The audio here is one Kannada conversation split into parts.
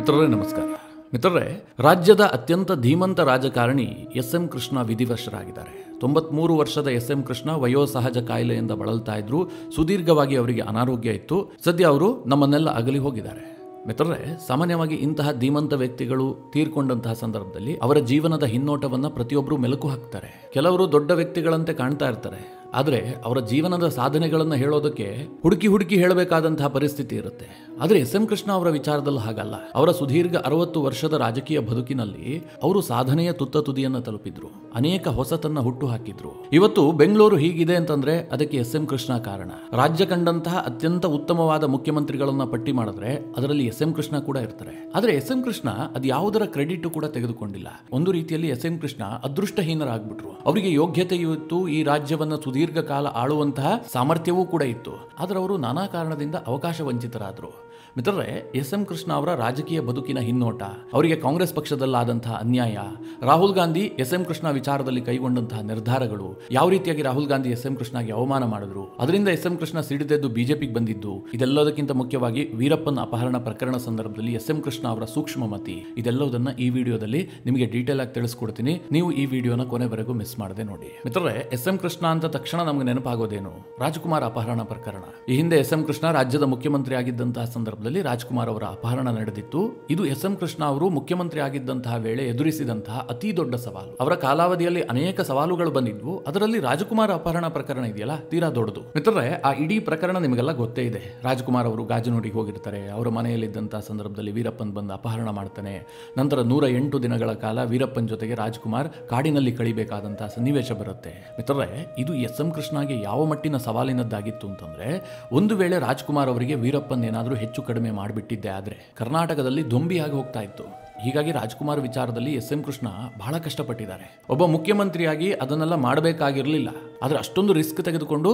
ಮಿತ್ರರೇ ನಮಸ್ಕಾರ. ಮಿತ್ರರೇ, ರಾಜ್ಯದ ಅತ್ಯಂತ ಧೀಮಂತ ರಾಜಕಾರಣಿ ಎಸ್.ಎಂ. ಕೃಷ್ಣ ವಿಧಿವಶರಾಗಿದ್ದಾರೆ. 93 ವರ್ಷದ ಎಸ್.ಎಂ. ಕೃಷ್ಣ ವಯೋಸಹಜ ಕಾಯಿಲೆಯಿಂದ ಬಳಲ್ತಾ ಇದ್ರು. ಸುದೀರ್ಘವಾಗಿ ಅವರಿಗೆ ಅನಾರೋಗ್ಯ ಇತ್ತು. ಸದ್ಯ ಅವರು ನಮ್ಮನ್ನೆಲ್ಲ ಅಗಲಿ ಹೋಗಿದ್ದಾರೆ. ಮಿತ್ರರೇ, ಸಾಮಾನ್ಯವಾಗಿ ಇಂತಹ ಧೀಮಂತ ವ್ಯಕ್ತಿಗಳು ತೀರ್ಕೊಂಡಂತಹ ಸಂದರ್ಭದಲ್ಲಿ ಅವರ ಜೀವನದ ಹಿನ್ನೋಟವನ್ನು ಪ್ರತಿಯೊಬ್ಬರು ಮೆಲುಕು ಹಾಕ್ತಾರೆ. ಕೆಲವರು ದೊಡ್ಡ ವ್ಯಕ್ತಿಗಳಂತೆ ಕಾಣ್ತಾ ಇರ್ತಾರೆ, ಆದರೆ ಅವರ ಜೀವನದ ಸಾಧನೆಗಳನ್ನು ಹೇಳೋದಕ್ಕೆ ಹುಡುಕಿ ಹೇಳಬೇಕಾದಂತಹ ಪರಿಸ್ಥಿತಿ ಇರುತ್ತೆ. ಆದರೆ ಎಸ್.ಎಂ. ಕೃಷ್ಣ ಅವರ ವಿಚಾರದಲ್ಲಿ ಹಾಗಲ್ಲ. ಅವರ ಸುದೀರ್ಘ 60 ವರ್ಷದ ರಾಜಕೀಯ ಬದುಕಿನಲ್ಲಿ ಅವರು ಸಾಧನೆಯ ತುತ್ತ ತುದಿಯನ್ನು ತಲುಪಿದ್ರು. ಅನೇಕ ಹೊಸತನ್ನ ಹುಟ್ಟು ಹಾಕಿದ್ರು. ಇವತ್ತು ಬೆಂಗಳೂರು ಹೀಗಿದೆ ಅಂತಂದ್ರೆ ಅದಕ್ಕೆ ಎಸ್.ಎಂ. ಕೃಷ್ಣ ಕಾರಣ. ರಾಜ್ಯ ಕಂಡಂತಹ ಅತ್ಯಂತ ಉತ್ತಮವಾದ ಮುಖ್ಯಮಂತ್ರಿಗಳನ್ನ ಪಟ್ಟಿ ಮಾಡಿದ್ರೆ ಅದರಲ್ಲಿ ಎಸ್.ಎಂ. ಕೃಷ್ಣ ಕೂಡ ಇರ್ತಾರೆ. ಆದರೆ ಎಸ್.ಎಂ. ಕೃಷ್ಣ ಅದು ಯಾವುದರ ಕ್ರೆಡಿಟ್ ಕೂಡ ತೆಗೆದುಕೊಂಡಿಲ್ಲ. ಒಂದು ರೀತಿಯಲ್ಲಿ ಎಸ್.ಎಂ. ಕೃಷ್ಣ ಅದೃಷ್ಟಹೀನರಾಗ್ಬಿಟ್ರು. ಅವರಿಗೆ ಯೋಗ್ಯತೆಯೂ ಇತ್ತು, ಈ ರಾಜ್ಯವನ್ನ ಸುದೀರ್ಘ ಕಾಲ ಆಳುವಂತಹ ಸಾಮರ್ಥ್ಯವೂ ಕೂಡ ಇತ್ತು. ಆದರೆ ಅವರು ನಾನಾ ಕಾರಣದಿಂದ ಅವಕಾಶ ವಂಚಿತರಾದರು. ಮಿತ್ರರೇ, ಎಸ್.ಎಂ. ಕೃಷ್ಣ ಅವರ ರಾಜಕೀಯ ಬದುಕಿನ ಹಿನ್ನೋಟ, ಅವರಿಗೆ ಕಾಂಗ್ರೆಸ್ ಪಕ್ಷದಲ್ಲಾದಂತಹ ಅನ್ಯಾಯ, ರಾಹುಲ್ ಗಾಂಧಿ ಎಸ್.ಎಂ. ಕೃಷ್ಣ ವಿಚಾರದಲ್ಲಿ ಕೈಗೊಂಡಂತಹ ನಿರ್ಧಾರಗಳು, ಯಾವ ರೀತಿಯಾಗಿ ರಾಹುಲ್ ಗಾಂಧಿ ಎಸ್.ಎಂ. ಕೃಷ್ಣಗೆ ಅವಮಾನ ಮಾಡಿದ್ರು, ಅದರಿಂದ ಎಸ್.ಎಂ. ಕೃಷ್ಣ ಸಿಡಿದೆದ್ದು ಬಿಜೆಪಿಗೆ ಬಂದಿದ್ದು, ಇದೆಲ್ಲದಕ್ಕಿಂತ ಮುಖ್ಯವಾಗಿ ವೀರಪ್ಪನ್ ಅಪಹರಣ ಪ್ರಕರಣ ಸಂದರ್ಭದಲ್ಲಿ ಎಸ್.ಎಂ. ಕೃಷ್ಣ ಅವರ ಸೂಕ್ಷ್ಮಮತಿ, ಇದೆಲ್ಲದನ್ನ ಈ ವಿಡಿಯೋದಲ್ಲಿ ನಿಮಗೆ ಡೀಟೇಲ್ ಆಗಿ ತಿಳಿಸ್ಕೊಡ್ತೀನಿ. ನೀವು ಈ ವಿಡಿಯೋನ ಕೊನೆವರೆಗೂ ಮಿಸ್ ಮಾಡದೆ ನೋಡಿ. ಮಿತ್ರರೇ, ಎಸ್.ಎಂ. ಕೃಷ್ಣ ಅಂತ ತಕ್ಷಣ ನಮಗೆ ನೆನಪಾಗೋದೇನು? ರಾಜ್ಕುಮಾರ್ ಅಪಹರಣ ಪ್ರಕರಣ. ಈ ಹಿಂದೆ ಎಸ್.ಎಂ. ಕೃಷ್ಣ ರಾಜ್ಯದ ಮುಖ್ಯಮಂತ್ರಿ ಆಗಿದ್ದಂತಹ ಸಂದರ್ಭದಲ್ಲಿ ರಾಜ್ಕುಮಾರ್ ಅವರ ಅಪಹರಣ ನಡೆದಿತ್ತು. ಇದು ಎಸ್.ಎಂ. ಕೃಷ್ಣ ಅವರು ಮುಖ್ಯಮಂತ್ರಿ ಆಗಿದ್ದಂತಹ ವೇಳೆ ಎದುರಿಸಿದಂತಹ ಅತಿ ದೊಡ್ಡ ಸವಾಲು. ಅವರ ಕಾಲಾವಧಿಯಲ್ಲಿ ಅನೇಕ ಸವಾಲುಗಳು ಬಂದಿದ್ವು. ಅದರಲ್ಲಿ ರಾಜ್ಕುಮಾರ್ ಅಪಹರಣ ಪ್ರಕರಣ ಇದೆಯಲ್ಲ, ತೀರಾ ದೊಡ್ಡದು. ಮಿತ್ರರೇ, ಆ ಇಡೀ ಪ್ರಕರಣ ನಿಮಗೆಲ್ಲ ಗೊತ್ತೇ ಇದೆ. ರಾಜ್ಕುಮಾರ್ ಅವರು ಗಾಜನೂರಿಗೆ ಹೋಗಿರ್ತಾರೆ. ಅವರ ಮನೆಯಲ್ಲಿದ್ದಂತಹ ಸಂದರ್ಭದಲ್ಲಿ ವೀರಪ್ಪನ್ ಬಂದು ಅಪಹರಣ ಮಾಡ್ತಾನೆ. ನಂತರ 108 ದಿನಗಳ ಕಾಲ ವೀರಪ್ಪನ್ ಜೊತೆಗೆ ರಾಜ್ಕುಮಾರ್ ಕಾಡಿನಲ್ಲಿ ಕಳಿಬೇಕಾದಂತಹ ಸನ್ನಿವೇಶ ಬರುತ್ತೆ. ಮಿತ್ರರೇ, ಇದು ಎಸ್.ಎಂ. ಕೃಷ್ಣಗೆ ಯಾವ ಮಟ್ಟಿನ ಸವಾಲಿನದ್ದಾಗಿತ್ತು ಅಂತಂದ್ರೆ, ಒಂದು ವೇಳೆ ರಾಜ್ಕುಮಾರ್ ಅವರಿಗೆ ವೀರಪ್ಪನ್ ಏನಾದರೂ ಹೆಚ್ಚು ಕಡಿಮೆ ಮಾಡಿಬಿಟ್ಟಿದ್ದೆ ಆದ್ರೆ ಕರ್ನಾಟಕದಲ್ಲಿ ದೊಂಬಿಯಾಗಿ ಹೋಗ್ತಾ ಇತ್ತು. ಹೀಗಾಗಿ ರಾಜ್ಕುಮಾರ್ ವಿಚಾರದಲ್ಲಿ ಎಸ್.ಎಂ. ಕೃಷ್ಣ ಬಹಳ ಕಷ್ಟಪಟ್ಟಿದ್ದಾರೆ. ಒಬ್ಬ ಮುಖ್ಯಮಂತ್ರಿಯಾಗಿ ಅದನ್ನೆಲ್ಲ ಮಾಡಬೇಕಾಗಿರಲಿಲ್ಲ, ಆದರೆ ಅಷ್ಟೊಂದು ರಿಸ್ಕ್ ತೆಗೆದುಕೊಂಡು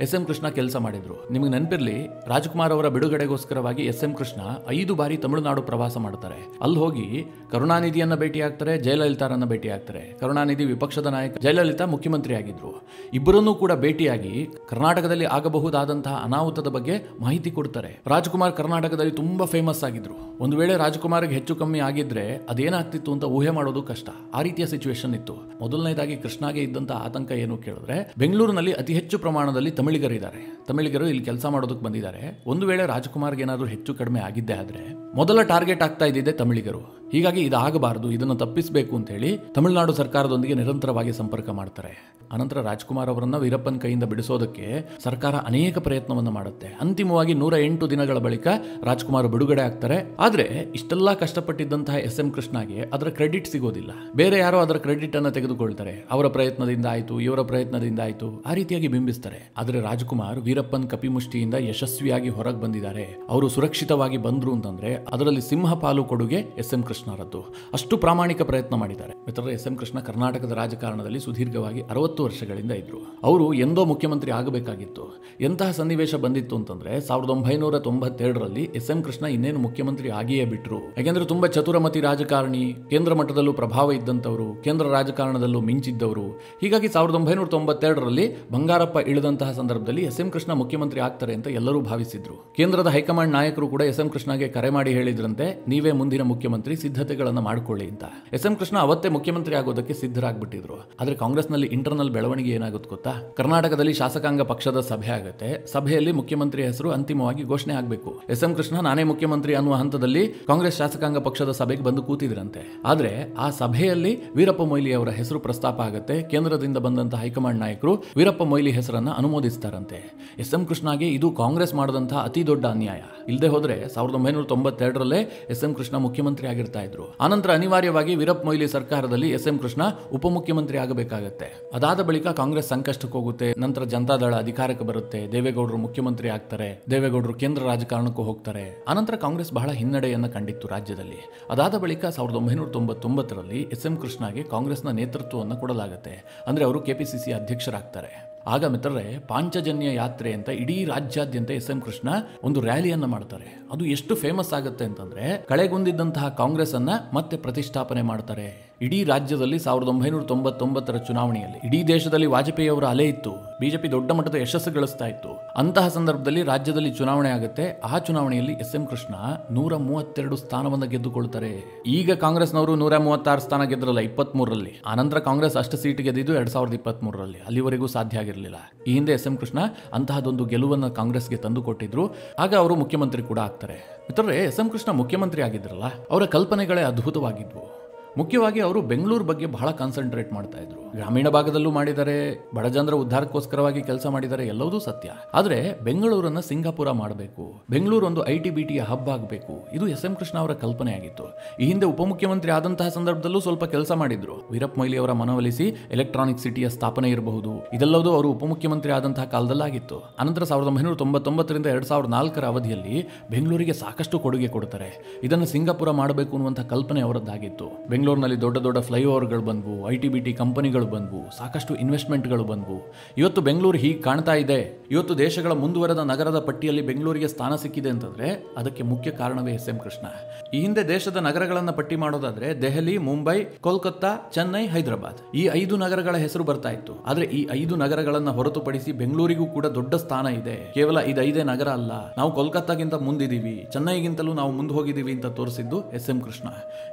ಎಸ್.ಎಂ. ಕೃಷ್ಣ ಕೆಲಸ ಮಾಡಿದ್ರು. ನಿಮಗೆ ನೆನಪಿರಲಿ, ರಾಜ್ಕುಮಾರ್ ಅವರ ಬಿಡುಗಡೆಗೋಸ್ಕರವಾಗಿ ಎಸ್.ಎಂ. ಕೃಷ್ಣ 5 ಬಾರಿ ತಮಿಳುನಾಡು ಪ್ರವಾಸ ಮಾಡ್ತಾರೆ. ಅಲ್ಲಿ ಹೋಗಿ ಕರುಣಾನಿಧಿಯನ್ನ ಭೇಟಿ ಆಗ್ತಾರೆ, ಜಯಲಲಿತಾರನ್ನ ಭೇಟಿ ಆಗ್ತಾರೆ. ಕರುಣಾನಿಧಿ ವಿಪಕ್ಷದ ನಾಯಕ, ಜಯಲಲಿತಾ ಮುಖ್ಯಮಂತ್ರಿ ಆಗಿದ್ರು. ಇಬ್ಬರನ್ನೂ ಕೂಡ ಭೇಟಿಯಾಗಿ ಕರ್ನಾಟಕದಲ್ಲಿ ಆಗಬಹುದಾದಂತಹ ಅನಾಹುತದ ಬಗ್ಗೆ ಮಾಹಿತಿ ಕೊಡ್ತಾರೆ. ರಾಜ್ಕುಮಾರ್ ಕರ್ನಾಟಕದಲ್ಲಿ ತುಂಬಾ ಫೇಮಸ್ ಆಗಿದ್ರು. ಒಂದು ವೇಳೆ ರಾಜ್ಕುಮಾರ್ಗೆ ಹೆಚ್ಚು ಕಮ್ಮಿ ಆಗಿದ್ರೆ ಅದೇನಾಗ್ತಿತ್ತು ಅಂತ ಊಹೆ ಮಾಡೋದು ಕಷ್ಟ. ಆ ರೀತಿಯ ಸಿಚುವೇಶನ್ ಇತ್ತು. ಮೊದಲನೇದಾಗಿ ಕೃಷ್ಣಗೆ ಇದ್ದಂತಹ ಆತಂಕ ಏನು ಕೇಳಿದ್ರೆ, ಬೆಂಗಳೂರಿನಲ್ಲಿ ಅತಿ ಹೆಚ್ಚು ಪ್ರಮಾಣದಲ್ಲಿ ತಮಿಳಿಗರಿದ್ದಾರೆ. ತಮಿಳಿಗರು ಇಲ್ಲಿ ಕೆಲಸ ಮಾಡೋದಕ್ಕೆ ಬಂದಿದ್ದಾರೆ. ಒಂದು ವೇಳೆ ರಾಜ್ಕುಮಾರ್ಗೆ ಏನಾದರೂ ಹೆಚ್ಚು ಕಡಿಮೆ ಆಗಿದ್ದೆ ಆದ್ರೆ ಮೊದಲ ಟಾರ್ಗೆಟ್ ಆಗ್ತಾ ಇದ್ದಿದ್ದೆ ತಮಿಳಿಗರು. ಹೀಗಾಗಿ ಇದಾಗಬಾರದು, ಇದನ್ನು ತಪ್ಪಿಸಬೇಕು ಅಂತ ಹೇಳಿ ತಮಿಳುನಾಡು ಸರ್ಕಾರದೊಂದಿಗೆ ನಿರಂತರವಾಗಿ ಸಂಪರ್ಕ ಮಾಡ್ತಾರೆ. ಅನಂತರ ರಾಜ್ಕುಮಾರ್ ಅವರನ್ನ ವೀರಪ್ಪನ್ ಕೈಯಿಂದ ಬಿಡಿಸೋದಕ್ಕೆ ಸರ್ಕಾರ ಅನೇಕ ಪ್ರಯತ್ನವನ್ನು ಮಾಡುತ್ತೆ. ಅಂತಿಮವಾಗಿ 108 ದಿನಗಳ ಬಳಿಕ ರಾಜ್ಕುಮಾರ್ ಬಿಡುಗಡೆ ಆಗ್ತಾರೆ. ಆದ್ರೆ ಇಷ್ಟೆಲ್ಲ ಕಷ್ಟಪಟ್ಟಿದ್ದಂತಹ ಎಸ್.ಎಂ. ಕೃಷ್ಣಗೆ ಅದರ ಕ್ರೆಡಿಟ್ ಸಿಗೋದಿಲ್ಲ. ಬೇರೆ ಯಾರೋ ಅದರ ಕ್ರೆಡಿಟ್ ಅನ್ನು ತೆಗೆದುಕೊಳ್ತಾರೆ. ಅವರ ಪ್ರಯತ್ನದಿಂದ ಆಯ್ತು, ಇವರ ಪ್ರಯತ್ನದಿಂದ ಆಯ್ತು, ಆ ರೀತಿಯಾಗಿ ಬಿಂಬಿಸ್ತಾರೆ. ಆದ್ರೆ ರಾಜ್ಕುಮಾರ್ ವೀರಪ್ಪನ್ ಕಪಿಮುಷ್ಟಿಯಿಂದ ಯಶಸ್ವಿಯಾಗಿ ಹೊರಗೆ ಬಂದಿದ್ದಾರೆ. ಅವರು ಸುರಕ್ಷಿತವಾಗಿ ಬಂದ್ರು ಅಂತಂದ್ರೆ ಅದರಲ್ಲಿ ಸಿಂಹ ಪಾಲು ಕೊಡುಗೆ ಎಸ್.ಎಂ. ಕೃಷ್ಣರದ್ದು. ಅಷ್ಟು ಪ್ರಾಮಾಣಿಕ ಪ್ರಯತ್ನ ಮಾಡಿದ್ದಾರೆ. ಮಿತ್ರರೇ, ಎಸ್.ಎಂ. ಕೃಷ್ಣ ಕರ್ನಾಟಕದ ರಾಜಕಾರಣದಲ್ಲಿ ಸುದೀರ್ಘವಾಗಿ 60 ವರ್ಷಗಳಿಂದ ಇದ್ರು. ಅವರು ಎಂದೋ ಮುಖ್ಯಮಂತ್ರಿ ಆಗಬೇಕಾಗಿತ್ತು. ಎಂತಹ ಸನ್ನಿವೇಶ ಬಂದಿತ್ತು ಅಂತಂದ್ರೆ 1992ರಲ್ಲಿ ಎಸ್.ಎಂ. ಕೃಷ್ಣ ಇನ್ನೇನು ಮುಖ್ಯಮಂತ್ರಿ ಆಗಿಯೇ ಬಿಟ್ರು. ಯಾಕೆಂದ್ರೆ ತುಂಬಾ ಚತುರಮತಿ ರಾಜಕಾರಣಿ, ಕೇಂದ್ರ ಮಟ್ಟದಲ್ಲೂ ಪ್ರಭಾವ ಇದ್ದಂಥವರು, ಕೇಂದ್ರ ರಾಜಕಾರಣದಲ್ಲೂ ಮಿಂಚಿದ್ದವರು. ಹೀಗಾಗಿ 1992ರಲ್ಲಿ ಬಂಗಾರಪ್ಪ ಇಳಿದಂತಹ ಸಂದರ್ಭದಲ್ಲಿ ಎಸ್.ಎಂ. ಕೃಷ್ಣ ಮುಖ್ಯಮಂತ್ರಿ ಆಗ್ತಾರೆ ಅಂತ ಎಲ್ಲರೂ ಭಾವಿಸಿದ್ರು. ಕೇಂದ್ರದ ಹೈಕಮಾಂಡ್ ನಾಯಕರು ಕೂಡ ಎಸ್.ಎಂ. ಕೃಷ್ಣಗೆ ಕರೆ ಮಾಡಿ ಹೇಳಿದ್ರಂತೆ, ನೀವೇ ಮುಂದಿನ ಮುಖ್ಯಮಂತ್ರಿ, ಸಿದ್ಧತೆಗಳನ್ನು ಮಾಡಿಕೊಳ್ಳಿ ಅಂತ. ಎಸ್.ಎಂ. ಕೃಷ್ಣ ಅವತ್ತೇ ಮುಖ್ಯಮಂತ್ರಿ ಆಗೋದಕ್ಕೆ ಸಿದ್ಧರಾಗ್ಬಿಟ್ಟಿದ್ರು. ಆದ್ರೆ ಕಾಂಗ್ರೆಸ್ನಲ್ಲಿ ಇಂಟರ್ನಲ್ ಬೆಳವಣಿಗೆ ಏನಾಗುತ್ತೆ ಗೊತ್ತಾ? ಕರ್ನಾಟಕದಲ್ಲಿ ಶಾಸಕಾಂಗ ಪಕ್ಷದ ಸಭೆ ಆಗುತ್ತೆ. ಸಭೆಯಲ್ಲಿ ಮುಖ್ಯಮಂತ್ರಿ ಹೆಸರು ಅಂತಿಮವಾಗಿ ಘೋಷಣೆ ಆಗಬೇಕು. ಎಸ್.ಎಂ. ಕೃಷ್ಣ ನಾನೇ ಮುಖ್ಯಮಂತ್ರಿ ಅನ್ನುವ ಹಂತದಲ್ಲಿ ಕಾಂಗ್ರೆಸ್ ಶಾಸಕಾಂಗ ಪಕ್ಷದ ಸಭೆಗೆ ಬಂದು ಕೂತಿದ್ರಂತೆ. ಆದ್ರೆ ಆ ಸಭೆಯಲ್ಲಿ ವೀರಪ್ಪ ಮೊಯ್ಲಿ ಅವರ ಹೆಸರು ಪ್ರಸ್ತಾಪ ಆಗುತ್ತೆ. ಕೇಂದ್ರದಿಂದ ಬಂದಂತಹ ಹೈಕಮಾಂಡ್ ನಾಯಕರು ವೀರಪ್ಪ ಮೊಯ್ಲಿ ಹೆಸರನ್ನ ಅನುಮೋದಿಸ್ತಾರಂತೆ. ಎಸ್.ಎಂ. ಕೃಷ್ಣಗೆ ಇದು ಕಾಂಗ್ರೆಸ್ ಮಾಡಿದಂತಹ ಅತಿ ದೊಡ್ಡ ಅನ್ಯಾಯ. ಇಲ್ಲದೆ ಹೋದ್ರೆ 1992ರಲ್ಲೇ ಎಸ್.ಎಂ. ಕೃಷ್ಣ ಮುಖ್ಯಮಂತ್ರಿ ಆಗಿರ್ತಾ ಇದ್ರು. ಆನಂತರ ಅನಿವಾರ್ಯವಾಗಿ ವೀರಪ್ಪ ಮೊಯ್ಲಿ ಸರ್ಕಾರದಲ್ಲಿ ಎಸ್.ಎಂ. ಕೃಷ್ಣ ಉಪಮುಖ್ಯಮಂತ್ರಿ ಆಗಬೇಕಾಗತ್ತೆ. ಅದಾದ ಬಳಿಕ ಕಾಂಗ್ರೆಸ್ ಸಂಕಷ್ಟಕ್ಕೆ ಹೋಗುತ್ತೆ. ನಂತರ ಜನತಾದಳ ಅಧಿಕಾರಕ್ಕೆ ಬರುತ್ತೆ. ದೇವೇಗೌಡರು ಮುಖ್ಯಮಂತ್ರಿ ಆಗ್ತಾರೆ. ದೇವೇಗೌಡರು ಕೇಂದ್ರ ರಾಜಕಾರಣಕ್ಕೂ ಹೋಗ್ತಾರೆ. ಆನಂತರ ಕಾಂಗ್ರೆಸ್ ಬಹಳ ಹಿನ್ನಡೆಯನ್ನ ಕಂಡಿತ್ತು ರಾಜ್ಯದಲ್ಲಿ. ಅದಾದ ಬಳಿಕ 1999ರಲ್ಲಿ ಎಸ್.ಎಂ. ಕೃಷ್ಣಗೆ ಕಾಂಗ್ರೆಸ್ನ ನೇತೃತ್ವವನ್ನು ಕೊಡಲಾಗುತ್ತೆ. ಅಂದ್ರೆ ಅವರು ಕೆಪಿಸಿಸಿ ಅಧ್ಯಕ್ಷರಾಗ್ತಾರೆ. ಆಗ ಮಿತ್ರರೇ, ಪಾಂಚಜನ್ಯ ಯಾತ್ರೆ ಅಂತ ಇಡೀ ರಾಜ್ಯಾದ್ಯಂತ ಎಸ್.ಎಂ. ಕೃಷ್ಣ ಒಂದು ರ್ಯಾಲಿಯನ್ನ ಮಾಡ್ತಾರೆ. ಅದು ಎಷ್ಟು ಫೇಮಸ್ ಆಗುತ್ತೆ ಅಂತಂದ್ರೆ, ಕಳೆಗುಂದಿದ್ದಂತಹ ಕಾಂಗ್ರೆಸ್ ಅನ್ನ ಮತ್ತೆ ಪ್ರತಿಷ್ಠಾಪನೆ ಮಾಡ್ತಾರೆ. ಇಡೀ ರಾಜ್ಯದಲ್ಲಿ 1999ರ ಚುನಾವಣೆಯಲ್ಲಿ ಇಡೀ ದೇಶದಲ್ಲಿ ವಾಜಪೇಯಿ ಅವರ ಅಲೆ ಇತ್ತು. ಬಿಜೆಪಿ ದೊಡ್ಡ ಮಟ್ಟದ ಯಶಸ್ಸು ಗಳಿಸ್ತಾ ಇತ್ತು. ಅಂತಹ ಸಂದರ್ಭದಲ್ಲಿ ರಾಜ್ಯದಲ್ಲಿ ಚುನಾವಣೆ ಆಗುತ್ತೆ. ಆ ಚುನಾವಣೆಯಲ್ಲಿ ಎಸ್ ಎಂ ಕೃಷ್ಣ 132 ಸ್ಥಾನವನ್ನು ಗೆದ್ದುಕೊಳ್ತಾರೆ. ಈಗ ಕಾಂಗ್ರೆಸ್ನವರು 136 ಸ್ಥಾನ ಗೆದ್ರಲ್ಲ 23ರಲ್ಲಿ. ಆನಂತರ ಕಾಂಗ್ರೆಸ್ ಅಷ್ಟು ಸೀಟ್ ಗೆದ್ದಿದ್ದು 2023ರಲ್ಲಿ. ಅಲ್ಲಿವರೆಗೂ ಸಾಧ್ಯ ಆಗಿರಲಿಲ್ಲ. ಈ ಹಿಂದೆ ಎಸ್ ಎಂ ಕೃಷ್ಣ ಅಂತಹದೊಂದು ಗೆಲುವನ್ನು ಕಾಂಗ್ರೆಸ್ಗೆ ತಂದು ಕೊಟ್ಟಿದ್ರು. ಆಗ ಅವರು ಮುಖ್ಯಮಂತ್ರಿ ಕೂಡ ಆಗ್ತಾರೆ. ಮಿತ್ರರೇ, ಎಸ್ ಎಂ ಕೃಷ್ಣ ಮುಖ್ಯಮಂತ್ರಿ ಆಗಿದ್ರಲ್ಲ, ಅವರ ಕಲ್ಪನೆಗಳೇ ಅದ್ಭುತವಾಗಿದ್ವು. ಮುಖ್ಯವಾಗಿ ಅವರು ಬೆಂಗಳೂರು ಬಗ್ಗೆ ಬಹಳ ಕಾನ್ಸಂಟ್ರೇಟ್ ಮಾಡ್ತಾ ಇದ್ರು. ಗ್ರಾಮೀಣ ಭಾಗದಲ್ಲೂ ಮಾಡಿದ್ದಾರೆ, ಬಡಜನರ ಉದ್ಧಾರಕ್ಕೋಸ್ಕರವಾಗಿ ಕೆಲಸ ಮಾಡಿದ್ದಾರೆ, ಎಲ್ಲವೂ ಸತ್ಯ. ಆದರೆ ಬೆಂಗಳೂರನ್ನ ಸಿಂಗಾಪುರ ಮಾಡಬೇಕು, ಬೆಂಗಳೂರು ಒಂದು ಐಟಿ ಬಿಟಿಯ ಹಬ್ ಆಗಬೇಕು, ಇದು ಎಸ್ ಎಂ ಕೃಷ್ಣ ಅವರ ಕಲ್ಪನೆ ಆಗಿತ್ತು. ಈ ಹಿಂದೆ ಉಪಮುಖ್ಯಮಂತ್ರಿ ಆದಂತಹ ಸಂದರ್ಭದಲ್ಲೂ ಸ್ವಲ್ಪ ಕೆಲಸ ಮಾಡಿದ್ರು. ವೀರಪ್ಪ ಮೊಯ್ಲಿ ಅವರ ಮನವೊಲಿಸಿ ಎಲೆಕ್ಟ್ರಾನಿಕ್ ಸಿಟಿಯ ಸ್ಥಾಪನೆ ಇರಬಹುದು, ಇದೆಲ್ಲವೂ ಅವರು ಉಪಮುಖ್ಯಮಂತ್ರಿ ಆದಂತಹ ಕಾಲದಲ್ಲಾಗಿತ್ತು. ಅನಂತರ 1999ರಿಂದ 2004ರ ಅವಧಿಯಲ್ಲಿ ಬೆಂಗಳೂರಿಗೆ ಸಾಕಷ್ಟು ಕೊಡುಗೆ ಕೊಡ್ತಾರೆ. ಇದನ್ನು ಸಿಂಗಾಪುರ ಮಾಡಬೇಕು ಅನ್ನುವಂಥ ಕಲ್ಪನೆ ಅವರದ್ದಾಗಿತ್ತು. ಬೆಂಗಳೂರಿನಲ್ಲಿ ದೊಡ್ಡ ದೊಡ್ಡ ಫ್ಲೈಓವರ್ಗಳು ಬಂದವು, ಐಟಿ ಬಿಟಿ ಕಂಪನಿಗಳು ಬಂದವು, ಸಾಕಷ್ಟು ಇನ್ವೆಸ್ಟ್ಮೆಂಟ್ಗಳು ಬಂದವು. ಇವತ್ತು ಬೆಂಗಳೂರು ಹೀಗೆ ಕಾಣ್ತಾ ಇದೆ. ಇವತ್ತು ದೇಶಗಳ ಮುಂದುವರೆದ ನಗರದ ಪಟ್ಟಿಯಲ್ಲಿ ಬೆಂಗಳೂರಿಗೆ ಸ್ಥಾನ ಸಿಕ್ಕಿದೆ ಅಂತಂದ್ರೆ ಅದಕ್ಕೆ ಮುಖ್ಯ ಕಾರಣವೇ ಎಸ್ ಎಂ ಕೃಷ್ಣ. ಈ ಹಿಂದೆ ದೇಶದ ನಗರಗಳನ್ನು ಪಟ್ಟಿ ಮಾಡೋದಾದ್ರೆ ದೆಹಲಿ, ಮುಂಬೈ, ಕೋಲ್ಕತ್ತಾ, ಚೆನ್ನೈ, ಹೈದರಾಬಾದ್ ಈ 5 ನಗರಗಳ ಹೆಸರು ಬರ್ತಾ ಇತ್ತು. ಆದ್ರೆ ಈ 5 ನಗರಗಳನ್ನು ಹೊರತುಪಡಿಸಿ ಬೆಂಗಳೂರಿಗೂ ಕೂಡ ದೊಡ್ಡ ಸ್ಥಾನ ಇದೆ. ಕೇವಲ ಇದು 5 ನಗರ ಅಲ್ಲ, ನಾವು ಕೋಲ್ಕತ್ತಾಗಿಂತ ಮುಂದಿದ್ದೀವಿ, ಚೆನ್ನೈಗಿಂತಲೂ ನಾವು ಮುಂದೆ ಹೋಗಿದ್ದೀವಿ ಅಂತ ತೋರಿಸಿದ್ದು ಎಸ್ ಎಂ ಕೃಷ್ಣ.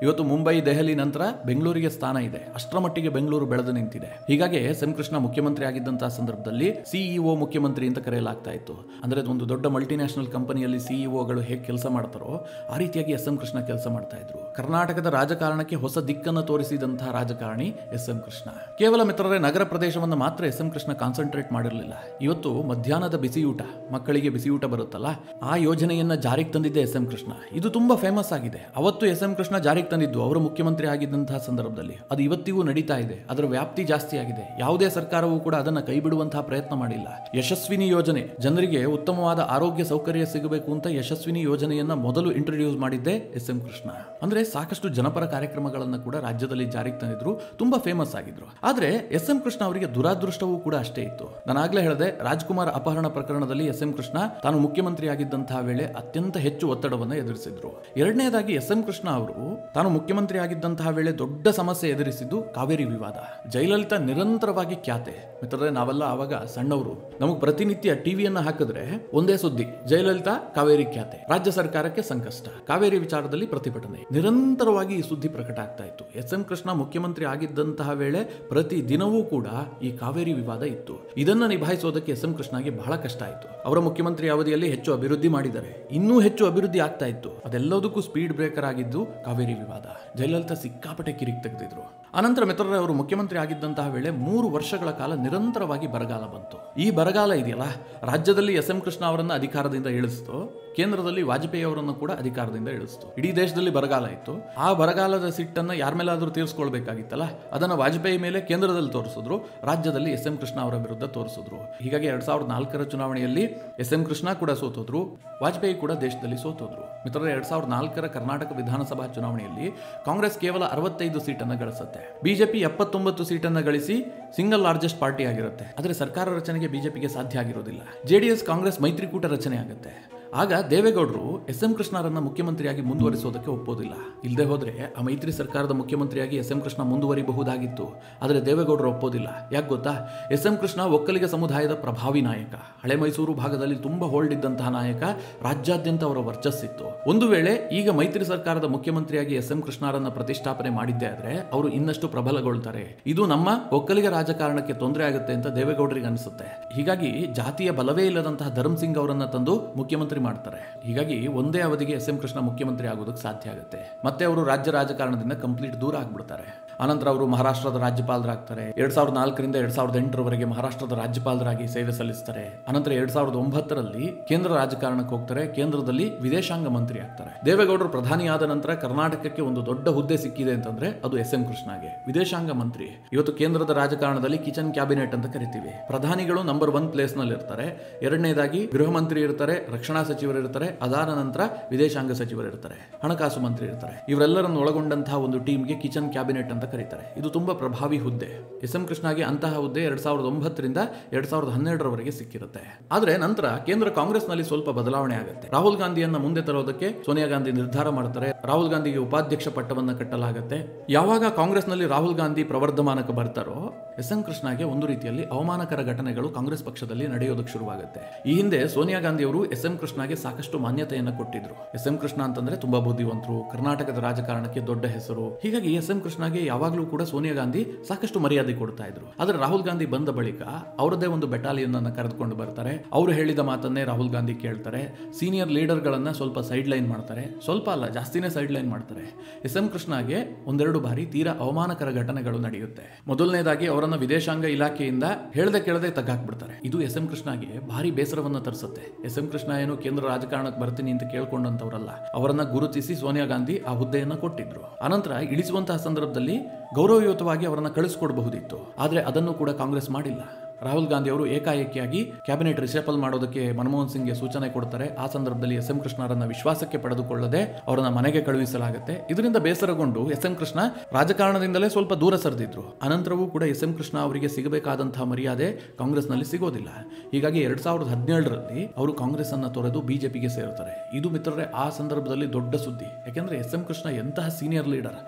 ಇವತ್ತು ಮುಂಬೈ, ದೆಹಲಿ ನಂತರ ಬೆಂಗಳೂರಿಗೆ ಸ್ಥಾನ ಇದೆ. ಅಷ್ಟರ ಮಟ್ಟಿಗೆ ಬೆಂಗಳೂರು ಬೆಳೆದು ನಿಂತಿದೆ. ಹೀಗಾಗಿ ಎಸ್ ಎಂ ಕೃಷ್ಣ ಮುಖ್ಯಮಂತ್ರಿ ಆಗಿದ್ದಂತಹ ಸಂದರ್ಭದಲ್ಲಿ ಸಿಇಒ ಮುಖ್ಯಮಂತ್ರಿ ಅಂತ ಕರೆಯಲಾಗ್ತಾ ಇತ್ತು. ಅಂದ್ರೆ ಒಂದು ದೊಡ್ಡ ಮಲ್ಟಿನ್ಯಾಷನಲ್ ಕಂಪನಿಯಲ್ಲಿ ಸಿಇಒಗಳು ಹೇಗೆ ಕೆಲಸ ಮಾಡ್ತಾರೋ ಆ ರೀತಿಯಾಗಿ ಎಸ್ ಎಂ ಕೃಷ್ಣ ಕೆಲಸ ಮಾಡ್ತಾ ಇದ್ರು. ಕರ್ನಾಟಕದ ರಾಜಕಾರಣಕ್ಕೆ ಹೊಸ ದಿಕ್ಕನ್ನು ತೋರಿಸಿದಂತಹ ರಾಜಕಾರಣಿ ಎಸ್ ಎಂ ಕೃಷ್ಣ. ಕೇವಲ ಮಿತ್ರರೇ, ನಗರ ಪ್ರದೇಶವನ್ನು ಮಾತ್ರ ಎಸ್ ಎಂ ಕೃಷ್ಣ ಕಾನ್ಸಂಟ್ರೇಟ್ ಮಾಡಿರಲಿಲ್ಲ. ಇವತ್ತು ಮಧ್ಯಾಹ್ನದ ಬಿಸಿಯೂಟ, ಮಕ್ಕಳಿಗೆ ಬಿಸಿಯೂಟ ಬರುತ್ತಲ್ಲ, ಆ ಯೋಜನೆಯನ್ನ ಜಾರಿಗೆ ತಂದಿದ್ದೆ ಎಸ್ ಎಂ ಕೃಷ್ಣ. ಇದು ತುಂಬಾ ಫೇಮಸ್ ಆಗಿದೆ. ಅವತ್ತು ಎಸ್ ಎಂ ಕೃಷ್ಣ ಜಾರಿಗೆ ತಂದಿದ್ದು ಅವರು ಮುಖ್ಯಮಂತ್ರಿ ಆಗಿದ್ದಂತಹ ಸಂದರ್ಭದಲ್ಲಿ. ಅದು ಇವತ್ತಿಗೂ ನಡೀತಾ ಇದೆ. ಅದರ ವ್ಯಾಪ್ತಿ ಜಾಸ್ತಿ ಆಗಿದೆ. ಯಾವುದೇ ಸರ್ಕಾರವೂ ಕೂಡ ಅದನ್ನ ಕೈ ಬಿಡುವಂತಹ ಪ್ರಯತ್ನ ಮಾಡಿಲ್ಲ. ಯಶಸ್ವಿನಿ ಯೋಜನೆ, ಜನರಿಗೆ ಉತ್ತಮವಾದ ಆರೋಗ್ಯ ಸೌಕರ್ಯ ಸಿಗಬೇಕು ಅಂತ ಯಶಸ್ವಿನಿ ಯೋಜನೆಯನ್ನ ಮೊದಲು ಇಂಟ್ರೊಡ್ಯೂಸ್ ಮಾಡಿದ್ದೆ ಎಸ್ ಎಂ ಕೃಷ್ಣ. ಅಂದ್ರೆ ಸಾಕಷ್ಟು ಜನಪರ ಕಾರ್ಯಕ್ರಮಗಳನ್ನು ಕೂಡ ರಾಜ್ಯದಲ್ಲಿ ಜಾರಿಗೆ ತಂದಿದ್ರು, ತುಂಬಾ ಫೇಮಸ್ ಆಗಿದ್ರು. ಆದ್ರೆ ಎಸ್ ಎಂ ಕೃಷ್ಣ ಅವರಿಗೆ ದುರಾದೃಷ್ಟವೂ ಕೂಡ ಅಷ್ಟೇ ಇತ್ತು. ನಾನು ಆಗ್ಲೇ ಹೇಳಿದೆ, ರಾಜ್ಕುಮಾರ್ ಅಪಹರಣ ಪ್ರಕರಣದಲ್ಲಿ ಎಸ್ ಎಂ ಕೃಷ್ಣ ತಾನು ಮುಖ್ಯಮಂತ್ರಿ ಆಗಿದ್ದಂತಹ ವೇಳೆ ಅತ್ಯಂತ ಹೆಚ್ಚು ಒತ್ತಡವನ್ನು ಎದುರಿಸಿದ್ರು. ಎರಡನೇದಾಗಿ ಎಸ್ ಎಂ ಕೃಷ್ಣ ಅವರು ತಾನು ಮುಖ್ಯಮಂತ್ರಿ ಆಗಿದ್ದಂತಹ ವೇಳೆ ದೊಡ್ಡ ಸಮಸ್ಯೆ ಎದುರಿಸಿದ್ದು ಕಾವೇರಿ ವಿವಾದ. ಜಯಲಲಿತಾ ನಿರಂತರವಾಗಿ ಖ್ಯಾತೆ. ಮಿತ್ರರೇ, ನಾವೆಲ್ಲ ಆವಾಗ ಸಣ್ಣವರು, ನಮಗೆ ಪ್ರತಿನಿತ್ಯ ಟಿವಿಯನ್ನ ಹಾಕಿದ್ರೆ ಒಂದೇ ಸುದ್ದಿ, ಜಯಲಲಿತಾ ಕಾವೇರಿ ಖ್ಯಾತೆ, ರಾಜ್ಯ ಸರ್ಕಾರಕ್ಕೆ ಸಂಕಷ್ಟ, ಕಾವೇರಿ ವಿಚಾರದಲ್ಲಿ ಪ್ರತಿಭಟನೆ, ನಿರಂತರವಾಗಿ ಈ ಸುದ್ದಿ ಪ್ರಕಟ ಆಗ್ತಾ ಇತ್ತು. ಎಸ್ ಎಂ ಕೃಷ್ಣ ಮುಖ್ಯಮಂತ್ರಿ ಆಗಿದ್ದಂತಹ ವೇಳೆ ಪ್ರತಿ ದಿನವೂ ಕೂಡ ಈ ಕಾವೇರಿ ವಿವಾದ ಇತ್ತು. ಇದನ್ನ ನಿಭಾಯಿಸೋದಕ್ಕೆ ಎಸ್ ಎಂ ಕೃಷ್ಣಗೆ ಬಹಳ ಕಷ್ಟ ಆಯಿತು. ಅವರ ಮುಖ್ಯಮಂತ್ರಿ ಅವಧಿಯಲ್ಲಿ ಹೆಚ್ಚು ಅಭಿವೃದ್ಧಿ ಮಾಡಿದ್ದಾರೆ, ಇನ್ನೂ ಹೆಚ್ಚು ಅಭಿವೃದ್ಧಿ ಆಗ್ತಾ ಇತ್ತು. ಅದೆಲ್ಲದಕ್ಕೂ ಸ್ಪೀಡ್ ಬ್ರೇಕರ್ ಆಗಿದ್ದು ಕಾವೇರಿ ವಿವಾದ. ಜಯಲಲಿತಾ ಸಿಕ್ಕಾಪಟ್ಟೆ ಕಿರಿಕ್ ತೆಗೆದಿದ್ರು. ಅನಂತರ ಮಿತ್ರರೇ, ಅವರು ಮುಖ್ಯಮಂತ್ರಿ ಆಗಿದ್ದಂತಹ ವೇಳೆ 3 ವರ್ಷಗಳ ಕಾಲ ನಿರಂತರವಾಗಿ ಬರಗಾಲ ಬಂತು. ಈ ಬರಗಾಲ ಇದೆಯಲ್ಲ, ರಾಜ್ಯದಲ್ಲಿ ಎಸ್ ಎಂ ಕೃಷ್ಣ ಅವರನ್ನ ಅಧಿಕಾರದಿಂದ ಇಳಿಸ್ತು, ಕೇಂದ್ರದಲ್ಲಿ ವಾಜಪೇಯಿ ಅವರನ್ನು ಕೂಡ ಅಧಿಕಾರದಿಂದ ಇಳಿಸ್ತು. ಇಡೀ ದೇಶದಲ್ಲಿ ಬರಗಾಲ ಇತ್ತು. ಆ ಬರಗಾಲದ ಸಿಟ್ಟನ್ನ ಯಾರ ಮೇಲಾದ್ರೂ ತೀರಿಸ್ಕೊಳ್ಬೇಕಾಗಿತ್ತಲ್ಲ, ಅದನ್ನ ವಾಜಪೇಯಿ ಮೇಲೆ ಕೇಂದ್ರದಲ್ಲಿ ತೋರಿಸಿದ್ರು, ರಾಜ್ಯದಲ್ಲಿ ಎಸ್ ಎಂ ಕೃಷ್ಣ ಅವರ ವಿರುದ್ಧ ತೋರಿಸಿದ್ರು. ಹೀಗಾಗಿ 2004ರ ಚುನಾವಣೆಯಲ್ಲಿ ಎಸ್ ಎಂ ಕೃಷ್ಣ ಕೂಡ ಸೋತೋದ್ರು, ವಾಜಪೇಯಿ ಕೂಡ ದೇಶದಲ್ಲಿ ಸೋತೋದ್ರು. ಮಿತ್ರರೇ, 2004ರ ಕರ್ನಾಟಕ ವಿಧಾನಸಭಾ ಚುನಾವಣೆಯಲ್ಲಿ ಕಾಂಗ್ರೆಸ್ ಕೇವಲ 65 ಸೀಟನ್ನು ಗಳಿಸುತ್ತೆ. ಬಿಜೆಪಿ 79 ಸೀಟನ್ನು ಗಳಿಸಿ ಸಿಂಗಲ್ ಲಾರ್ಜೆಸ್ಟ್ ಪಾರ್ಟಿ ಆಗಿರುತ್ತೆ. ಆದರೆ ಸರ್ಕಾರ ರಚನೆಗೆ ಬಿಜೆಪಿಗೆ ಸಾಧ್ಯ ಆಗಿರೋದಿಲ್ಲ. ಜೆಡಿಎಸ್ ಕಾಂಗ್ರೆಸ್ ಮೈತ್ರಿಕೂಟ ರಚನೆ ಆಗುತ್ತೆ. ಆಗ ದೇವೇಗೌಡರು ಎಸ್ ಎಂ ಕೃಷ್ಣರನ್ನ ಮುಖ್ಯಮಂತ್ರಿಯಾಗಿ ಮುಂದುವರಿಸೋದಕ್ಕೆ ಒಪ್ಪೋದಿಲ್ಲ. ಇಲ್ಲದೆ ಹೋದ್ರೆ ಆ ಮೈತ್ರಿ ಸರ್ಕಾರದ ಮುಖ್ಯಮಂತ್ರಿಯಾಗಿ ಎಸ್ ಎಂ ಕೃಷ್ಣ ಮುಂದುವರಿಬಹುದಾಗಿತ್ತು. ಆದರೆ ದೇವೇಗೌಡರು ಒಪ್ಪೋದಿಲ್ಲ. ಯಾಕೆ ಗೊತ್ತಾ? ಎಸ್ ಎಂ ಕೃಷ್ಣ ಒಕ್ಕಲಿಗ ಸಮುದಾಯದ ಪ್ರಭಾವಿ ನಾಯಕ, ಹಳೆ ಮೈಸೂರು ಭಾಗದಲ್ಲಿ ತುಂಬಾ ಹೋಲ್ಡ್ ಇದ್ದಂತಹ ನಾಯಕ, ರಾಜ್ಯಾದ್ಯಂತ ಅವರ ವರ್ಚಸ್ಸಿತ್ತು. ಒಂದು ವೇಳೆ ಈಗ ಮೈತ್ರಿ ಸರ್ಕಾರದ ಮುಖ್ಯಮಂತ್ರಿಯಾಗಿ ಎಸ್ ಎಂ ಕೃಷ್ಣರನ್ನ ಪ್ರತಿಷ್ಠಾಪನೆ ಮಾಡಿದ್ದೆ ಆದ್ರೆ ಅವರು ಇನ್ನಷ್ಟು ಪ್ರಬಲಗೊಳ್ತಾರೆ. ಇದು ನಮ್ಮ ಒಕ್ಕಲಿಗ ರಾಜಕಾರಣಕ್ಕೆ ತೊಂದರೆ ಆಗುತ್ತೆ ಅಂತ ದೇವೇಗೌಡರಿಗೆ ಅನಿಸುತ್ತೆ. ಹೀಗಾಗಿ ಜಾತಿಯ ಬಲವೇ ಇಲ್ಲದಂತಹ ಧರ್ಮ್ ಸಿಂಗ್ ಅವರನ್ನ ತಂದು ಮುಖ್ಯಮಂತ್ರಿ ಮಾಡ್ತಾರೆ. ಹೀಗಾಗಿ ಒಂದೇ ಅವಧಿಗೆ ಎಸ್ ಎಂ ಕೃಷ್ಣ ಮುಖ್ಯಮಂತ್ರಿ ಆಗೋದಕ್ಕೆ ಸಾಧ್ಯ ಆಗುತ್ತೆ. ಮತ್ತೆ ಅವರು ರಾಜ್ಯ ರಾಜಕಾರಣದಿಂದ ಕಂಪ್ಲೀಟ್ ದೂರ ಆಗ್ಬಿಡ್ತಾರೆ. ಅನಂತರ ಅವರು ಮಹಾರಾಷ್ಟ್ರದ ರಾಜ್ಯಪಾಲರಾಗ್ತಾರೆ. 2004ರಿಂದ 2008ರವರೆಗೆ ಮಹಾರಾಷ್ಟ್ರದ ರಾಜ್ಯಪಾಲರಾಗಿ ಸೇವೆ ಸಲ್ಲಿಸ್ತಾರೆ. ಅನಂತರ 2009ರಲ್ಲಿ ಕೇಂದ್ರ ರಾಜಕಾರಣಕ್ಕೆ ಹೋಗ್ತಾರೆ. ಕೇಂದ್ರದಲ್ಲಿ ವಿದೇಶಾಂಗ ಮಂತ್ರಿ ಆಗ್ತಾರೆ. ದೇವೇಗೌಡರು ಪ್ರಧಾನಿಯಾದ ನಂತರ ಕರ್ನಾಟಕಕ್ಕೆ ಒಂದು ದೊಡ್ಡ ಹುದ್ದೆ ಸಿಕ್ಕಿದೆ ಅಂತಂದ್ರೆ ಅದು ಎಸ್ ಎಂ ಕೃಷ್ಣಗೆ, ವಿದೇಶಾಂಗ ಮಂತ್ರಿ. ಇವತ್ತು ಕೇಂದ್ರದ ರಾಜಕಾರಣದಲ್ಲಿ ಕಿಚನ್ ಕ್ಯಾಬಿನೆಟ್ ಅಂತ ಕರಿತೀವಿ. ಪ್ರಧಾನಿಗಳು ನಂಬರ್ 1 ಪ್ಲೇಸ್ ನಲ್ಲಿ ಇರ್ತಾರೆ. ಎರಡನೇದಾಗಿ ಗೃಹ ಮಂತ್ರಿ ಇರ್ತಾರೆ, ರಕ್ಷಣಾ ಸಚಿವರು ಇರ್ತಾರೆ, ಅದಾದ ನಂತರ ವಿದೇಶಾಂಗ ಸಚಿವರು ಇರ್ತಾರೆ, ಹಣಕಾಸು ಮಂತ್ರಿ ಇರ್ತಾರೆ. ಇವರೆಲ್ಲರನ್ನು ಒಳಗೊಂಡಂತಹ ಒಂದು ಟೀಮ್ಗೆ ಕಿಚನ್ ಕ್ಯಾಬಿನೆಟ್ ಅಂತ ಕರೀತಾರೆ. ಇದು ತುಂಬಾ ಪ್ರಭಾವಿ ಹುದ್ದೆ. ಎಸ್ ಎಂ ಕೃಷ್ಣಗೆ ಅಂತಹ ಹುದ್ದೆ 2009ರಿಂದ 2012ರವರೆಗೆ ಸಿಕ್ಕಿರುತ್ತೆ. ಆದ್ರೆ ನಂತರ ಕೇಂದ್ರ ಕಾಂಗ್ರೆಸ್ನಲ್ಲಿ ಸ್ವಲ್ಪ ಬದಲಾವಣೆ ಆಗುತ್ತೆ. ರಾಹುಲ್ ಗಾಂಧಿಯನ್ನ ಮುಂದೆ ತರೋದಕ್ಕೆ ಸೋನಿಯಾ ಗಾಂಧಿ ನಿರ್ಧಾರ ಮಾಡ್ತಾರೆ. ರಾಹುಲ್ ಗಾಂಧಿಗೆ ಉಪಾಧ್ಯಕ್ಷ ಪಟ್ಟವನ್ನ ಕಟ್ಟಲಾಗುತ್ತೆ. ಯಾವಾಗ ಕಾಂಗ್ರೆಸ್ನಲ್ಲಿ ರಾಹುಲ್ ಗಾಂಧಿ ಪ್ರವರ್ಧಮಾನಕ್ಕೆ ಬರ್ತಾರೋ ಎಸ್ ಎಂ ಕೃಷ್ಣಗೆ ಒಂದು ರೀತಿಯಲ್ಲಿ ಅವಮಾನಕರ ಘಟನೆಗಳು ಕಾಂಗ್ರೆಸ್ ಪಕ್ಷದಲ್ಲಿ ನಡೆಯೋದಕ್ಕೆ ಶುರುವಾಗುತ್ತೆ. ಈ ಹಿಂದೆ ಸೋನಿಯಾ ಗಾಂಧಿ ಅವರು ಎಸ್ ಎಂ ಕೃಷ್ಣಗೆ ಸಾಕಷ್ಟು ಮಾನ್ಯತೆಯನ್ನು ಕೊಟ್ಟಿದ್ರು. ಎಸ್ ಎಂ ಕೃಷ್ಣ ಅಂತಂದ್ರೆ ತುಂಬಾ ಬುದ್ಧಿವಂತರು, ಕರ್ನಾಟಕದ ರಾಜಕಾರಣಕ್ಕೆ ದೊಡ್ಡ ಹೆಸರು. ಹೀಗಾಗಿ ಎಸ್ ಎಂ ಕೃಷ್ಣಗೆ ಯಾವಾಗಲೂ ಕೂಡ ಸೋನಿಯಾ ಗಾಂಧಿ ಸಾಕಷ್ಟು ಮರ್ಯಾದೆ ಕೊಡ್ತಾ ಇದ್ರು. ಆದ್ರೆ ರಾಹುಲ್ ಗಾಂಧಿ ಬಂದ ಬಳಿಕ ಅವರದೇ ಒಂದು ಬೆಟಾಲಿಯನ್ ಅನ್ನು ಕರೆದುಕೊಂಡು ಬರ್ತಾರೆ. ಅವರು ಹೇಳಿದ ಮಾತನ್ನೇ ರಾಹುಲ್ ಗಾಂಧಿ ಕೇಳ್ತಾರೆ. ಸೀನಿಯರ್ ಲೀಡರ್ ಗಳನ್ನ ಸ್ವಲ್ಪ ಸೈಡ್ ಲೈನ್ ಮಾಡ್ತಾರೆ. ಸ್ವಲ್ಪ ಅಲ್ಲ, ಜಾಸ್ತಿನೇ ಸೈಡ್ ಲೈನ್ ಮಾಡ್ತಾರೆ. ಎಸ್ ಎಂ ಕೃಷ್ಣಗೆ ಒಂದೆರಡು ಬಾರಿ ತೀರಾ ಅವಮಾನಕರ ಘಟನೆಗಳು ನಡೆಯುತ್ತೆ. ಮೊದಲನೇದಾಗಿ ಅವರನ್ನ ವಿದೇಶಾಂಗ ಇಲಾಖೆಯಿಂದ ಹೇಳ್ದೆ ಕೇಳದೆ ತಗ್ಗಾಕ್ಬಿಡ್ತಾರೆ. ಇದು ಎಸ್ ಎಂ ಕೃಷ್ಣಗೆ ಭಾರಿ ಬೇಸರವನ್ನ ತರಿಸುತ್ತೆ. ಎಸ್ ಎಂ ಕೃಷ್ಣ ಏನು ಕೇಂದ್ರ ರಾಜಕಾರಣಕ್ಕೆ ಬರ್ತೀನಿ ಅಂತ ಕೇಳ್ಕೊಂಡಂತವರಲ್ಲ. ಅವರನ್ನ ಗುರುತಿಸಿ ಸೋನಿಯಾ ಗಾಂಧಿ ಆ ಹುದ್ದೆಯನ್ನ ಕೊಟ್ಟಿದ್ರು. ಅನಂತರ ಇಳಿಸುವಂತಹ ಸಂದರ್ಭದಲ್ಲಿ ಗೌರವಯುತವಾಗಿ ಅವರನ್ನ ಕಳಿಸ್ಕೊಡಬಹುದಿತ್ತು. ಆದ್ರೆ ಅದನ್ನು ಕೂಡ ಕಾಂಗ್ರೆಸ್ ಮಾಡಿಲ್ಲ. ರಾಹುಲ್ ಗಾಂಧಿ ಅವರು ಏಕಾಏಕಿಯಾಗಿ ಕ್ಯಾಬಿನೆಟ್ ರಿಶಫಲ್ ಮಾಡೋದಕ್ಕೆ ಮನಮೋಹನ್ ಸಿಂಗ್ಗೆ ಸೂಚನೆ ಕೊಡ್ತಾರೆ. ಆ ಸಂದರ್ಭದಲ್ಲಿ ಎಸ್ ಎಂ ಕೃಷ್ಣರನ್ನ ವಿಶ್ವಾಸಕ್ಕೆ ಪಡೆದುಕೊಳ್ಳದೆ ಅವರನ್ನ ಮನೆಗೆ ಕಳುಹಿಸಲಾಗುತ್ತೆ. ಇದರಿಂದ ಬೇಸರಗೊಂಡು ಎಸ್ ಎಂ ಕೃಷ್ಣ ರಾಜಕಾರಣದಿಂದಲೇ ಸ್ವಲ್ಪ ದೂರ ಸರಿದಿದ್ರು. ಅನಂತರವೂ ಕೂಡ ಎಸ್ ಎಂ ಕೃಷ್ಣ ಅವರಿಗೆ ಸಿಗಬೇಕಾದಂತಹ ಮರ್ಯಾದೆ ಕಾಂಗ್ರೆಸ್ನಲ್ಲಿ ಸಿಗೋದಿಲ್ಲ. ಹೀಗಾಗಿ 2017ರಲ್ಲಿ ಅವರು ಕಾಂಗ್ರೆಸ್ ಅನ್ನ ತೊರೆದು ಬಿಜೆಪಿಗೆ ಸೇರ್ತಾರೆ. ಇದು ಮಿತ್ರರೇ ಆ ಸಂದರ್ಭದಲ್ಲಿ ದೊಡ್ಡ ಸುದ್ದಿ. ಯಾಕೆಂದ್ರೆ ಎಸ್ ಎಂ ಕೃಷ್ಣ ಎಂತಹ ಸೀನಿಯರ್ ಲೀಡರ್,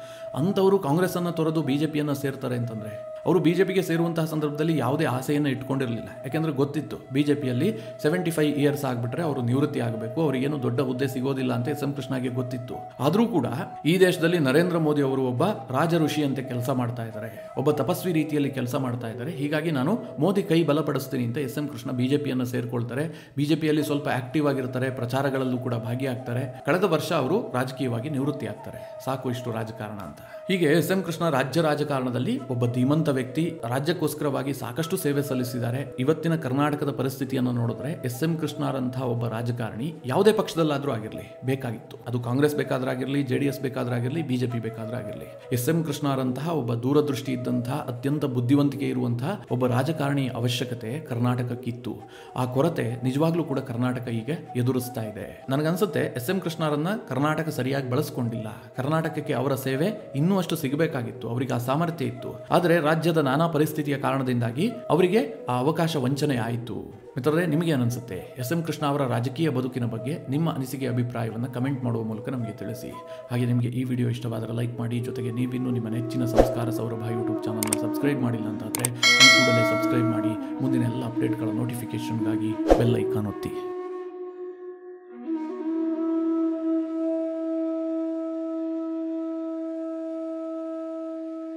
ಅಂತವರು ಕಾಂಗ್ರೆಸ್ ಅನ್ನ ತೊರೆದು ಬಿಜೆಪಿಯನ್ನ ಸೇರ್ತಾರೆ ಅಂತಂದ್ರೆ ಅವರು ಬಿಜೆಪಿಗೆ ಸೇರುವಂತಹ ಸಂದರ್ಭದಲ್ಲಿ ಯಾವುದೇ ಆಸೆಯನ್ನು ಇಟ್ಕೊಂಡಿರಲಿಲ್ಲ. ಯಾಕೆಂದ್ರೆ ಗೊತ್ತಿತ್ತು ಬಿಜೆಪಿಯಲ್ಲಿ 75 ಇಯರ್ಸ್ ಆಗ್ಬಿಟ್ರೆ ಅವರು ನಿವೃತ್ತಿ ಆಗಬೇಕು, ಅವರಿಗೇನು ದೊಡ್ಡ ಹುದ್ದೆ ಸಿಗೋದಿಲ್ಲ ಅಂತ ಎಸ್ ಎಂ ಕೃಷ್ಣಗೆ ಗೊತ್ತಿತ್ತು. ಆದ್ರೂ ಕೂಡ ಈ ದೇಶದಲ್ಲಿ ನರೇಂದ್ರ ಮೋದಿ ಅವರು ಒಬ್ಬ ರಾಜ ಋಷಿಯಂತೆ ಕೆಲಸ ಮಾಡ್ತಾ ಇದ್ದಾರೆ, ಒಬ್ಬ ತಪಸ್ವಿ ರೀತಿಯಲ್ಲಿ ಕೆಲಸ ಮಾಡ್ತಾ ಇದ್ದಾರೆ. ಹೀಗಾಗಿ ನಾನು ಮೋದಿ ಕೈ ಬಲಪಡಿಸ್ತೀನಿ ಅಂತ ಎಸ್ ಎಂ ಕೃಷ್ಣ ಬಿಜೆಪಿಯನ್ನು ಸೇರ್ಕೊಳ್ತಾರೆ. ಬಿಜೆಪಿಯಲ್ಲಿ ಸ್ವಲ್ಪ ಆಕ್ಟಿವ್ ಆಗಿರ್ತಾರೆ, ಪ್ರಚಾರಗಳಲ್ಲೂ ಕೂಡ ಭಾಗಿಯಾಗ್ತಾರೆ. ಕಳೆದ ವರ್ಷ ಅವರು ರಾಜಕೀಯವಾಗಿ ನಿವೃತ್ತಿ ಆಗ್ತಾರೆ. ಸಾಕು ಇಷ್ಟು ರಾಜಕಾರಣ ಅಂತ. ಹೀಗೆ ಎಸ್ ಎಂ ಕೃಷ್ಣ ರಾಜ್ಯ ರಾಜಕಾರಣದಲ್ಲಿ ಒಬ್ಬ ಧೀಮಂತ ವ್ಯಕ್ತಿ, ರಾಜ್ಯಕ್ಕೋಸ್ಕರವಾಗಿ ಸಾಕಷ್ಟು ಸೇವೆ ಸಲ್ಲಿಸಿದ್ದಾರೆ. ಇವತ್ತಿನ ಕರ್ನಾಟಕದ ಪರಿಸ್ಥಿತಿಯನ್ನು ನೋಡಿದ್ರೆ ಎಸ್ ಎಂ ಕೃಷ್ಣರಂತಹ ಒಬ್ಬ ರಾಜಕಾರಣಿ ಯಾವುದೇ ಪಕ್ಷದಲ್ಲಾದ್ರೂ ಆಗಿರಲಿ ಬೇಕಾಗಿತ್ತು. ಅದು ಕಾಂಗ್ರೆಸ್ ಬೇಕಾದ್ರಾಗಿರ್ಲಿ, ಜೆಡಿಎಸ್ ಬೇಕಾದ್ರಾಗಿರ್ಲಿ, ಬಿಜೆಪಿ ಬೇಕಾದ್ರಾಗಿರ್ಲಿ. ಎಸ್ ಎಂ ಕೃಷ್ಣರಂತಹ ಒಬ್ಬ ದೂರದೃಷ್ಟಿ ಇದ್ದಂತಹ, ಅತ್ಯಂತ ಬುದ್ಧಿವಂತಿಕೆ ಇರುವಂತಹ ಒಬ್ಬ ರಾಜಕಾರಣಿ ಅವಶ್ಯಕತೆ ಕರ್ನಾಟಕಕ್ಕಿತ್ತು. ಆ ಕೊರತೆ ನಿಜವಾಗ್ಲೂ ಕೂಡ ಕರ್ನಾಟಕ ಈಗ ಎದುರಿಸ್ತಾ ಇದೆ. ನನಗನ್ಸುತ್ತೆ ಎಸ್ ಎಂ ಕೃಷ್ಣರನ್ನ ಕರ್ನಾಟಕ ಸರಿಯಾಗಿ ಬಳಸ್ಕೊಂಡಿಲ್ಲ. ಕರ್ನಾಟಕಕ್ಕೆ ಅವರ ಸೇವೆ ಇನ್ನೂ ಅಷ್ಟು ಸಿಗಬೇಕಾಗಿತ್ತು. ಅವರಿಗೆ ಆ ಸಾಮರ್ಥ್ಯ ಇತ್ತು. ಆದರೆ ರಾಜ್ಯದ ನಾನಾ ಪರಿಸ್ಥಿತಿಯ ಕಾರಣದಿಂದಾಗಿ ಅವರಿಗೆ ಆ ಅವಕಾಶ ವಂಚನೆ ಆಯಿತು. ಮಿತ್ರರೇ, ನಿಮಗೆ ಅನಿಸುತ್ತೆ ಎಸ್ ಎಂ ಕೃಷ್ಣ ಅವರ ರಾಜಕೀಯ ಬದುಕಿನ ಬಗ್ಗೆ ನಿಮ್ಮ ಅನಿಸಿಕೆ ಅಭಿಪ್ರಾಯವನ್ನು ಕಮೆಂಟ್ ಮಾಡುವ ಮೂಲಕ ನಮಗೆ ತಿಳಿಸಿ. ಹಾಗೆ ನಿಮಗೆ ಈ ವಿಡಿಯೋ ಇಷ್ಟವಾದರೆ ಲೈಕ್ ಮಾಡಿ. ಜೊತೆಗೆ ನೀವಿನ್ನೂ ನಿಮ್ಮ ನೆಚ್ಚಿನ ಸಂಸ್ಕಾರ ಸೌರಭ ಯೂಟ್ಯೂಬ್ ಚಾನಲ್ನ ಸಬ್ಸ್ಕ್ರೈಬ್ ಮಾಡಿಲ್ಲ ಅಂತಾದರೆ ಈ ಕೂಡಲೇ ಸಬ್ಸ್ಕ್ರೈಬ್ ಮಾಡಿ. ಮುಂದಿನ ಎಲ್ಲ ಅಪ್ಡೇಟ್ಗಳ ನೋಟಿಫಿಕೇಶನ್ಗಾಗಿ ಬೆಲ್ ಐಕಾನ್ ಒತ್ತಿ.